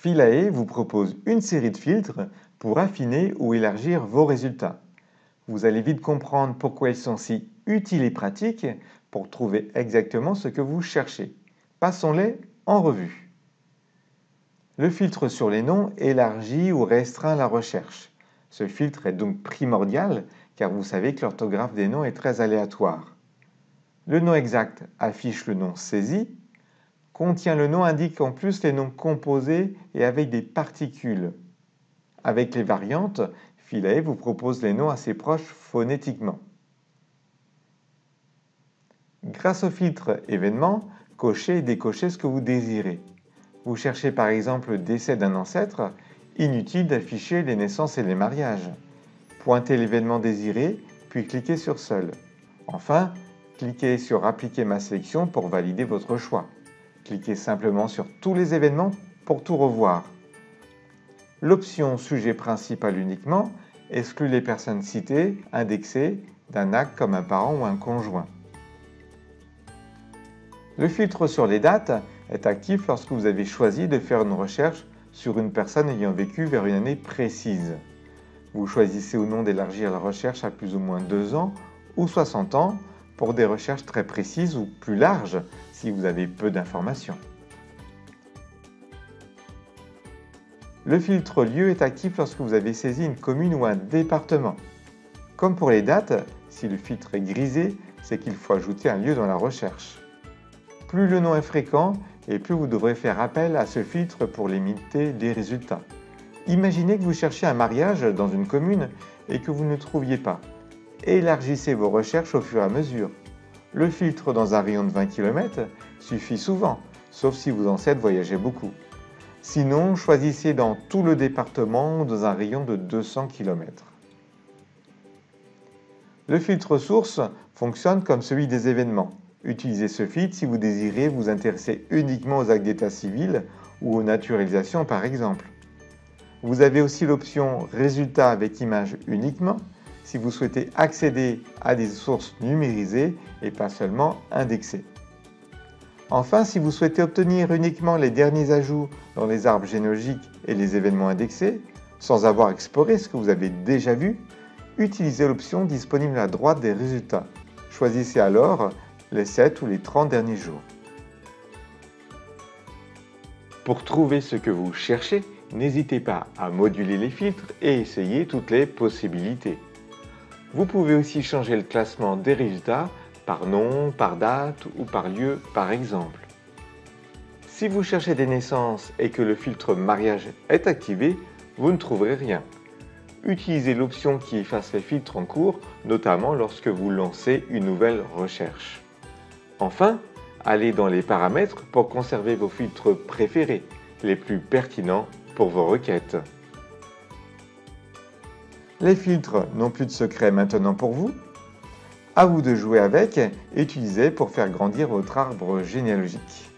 Philae vous propose une série de filtres pour affiner ou élargir vos résultats. Vous allez vite comprendre pourquoi ils sont si utiles et pratiques pour trouver exactement ce que vous cherchez. Passons-les en revue. Le filtre sur les noms élargit ou restreint la recherche. Ce filtre est donc primordial car vous savez que l'orthographe des noms est très aléatoire. Le nom exact affiche le nom saisi. Contient le nom indique en plus les noms composés et avec des particules. Avec les variantes, Philae vous propose les noms assez proches phonétiquement. Grâce au filtre événement, cochez et décochez ce que vous désirez. Vous cherchez par exemple le décès d'un ancêtre, inutile d'afficher les naissances et les mariages. Pointez l'événement désiré, puis cliquez sur Seul. Enfin, cliquez sur Appliquer ma sélection pour valider votre choix. Cliquez simplement sur tous les événements pour tout revoir. L'option Sujet principal uniquement exclut les personnes citées, indexées, d'un acte comme un parent ou un conjoint. Le filtre sur les dates est actif lorsque vous avez choisi de faire une recherche sur une personne ayant vécu vers une année précise. Vous choisissez ou non d'élargir la recherche à plus ou moins 2 ans ou 60 ans pour des recherches très précises ou plus larges si vous avez peu d'informations. Le filtre lieu est actif lorsque vous avez saisi une commune ou un département. Comme pour les dates, si le filtre est grisé, c'est qu'il faut ajouter un lieu dans la recherche. Plus le nom est fréquent et plus vous devrez faire appel à ce filtre pour limiter les résultats. Imaginez que vous cherchiez un mariage dans une commune et que vous ne trouviez pas. Élargissez vos recherches au fur et à mesure. Le filtre dans un rayon de 20 km suffit souvent, sauf si vos ancêtres voyageaient beaucoup. Sinon, choisissez dans tout le département ou dans un rayon de 200 km. Le filtre source fonctionne comme celui des événements. Utilisez ce filtre si vous désirez vous intéresser uniquement aux actes d'état civil ou aux naturalisations par exemple. Vous avez aussi l'option Résultats avec image uniquement si vous souhaitez accéder à des sources numérisées et pas seulement indexées. Enfin, si vous souhaitez obtenir uniquement les derniers ajouts dans les arbres généalogiques et les événements indexés, sans avoir exploré ce que vous avez déjà vu, utilisez l'option disponible à droite des résultats. Choisissez alors les 7 ou les 30 derniers jours. Pour trouver ce que vous cherchez, n'hésitez pas à moduler les filtres et essayer toutes les possibilités. Vous pouvez aussi changer le classement des résultats par nom, par date ou par lieu par exemple. Si vous cherchez des naissances et que le filtre mariage est activé, vous ne trouverez rien. Utilisez l'option qui efface les filtres en cours, notamment lorsque vous lancez une nouvelle recherche. Enfin, allez dans les paramètres pour conserver vos filtres préférés, les plus pertinents pour vos requêtes. Les filtres n'ont plus de secret maintenant pour vous. À vous de jouer avec et utiliser pour faire grandir votre arbre généalogique.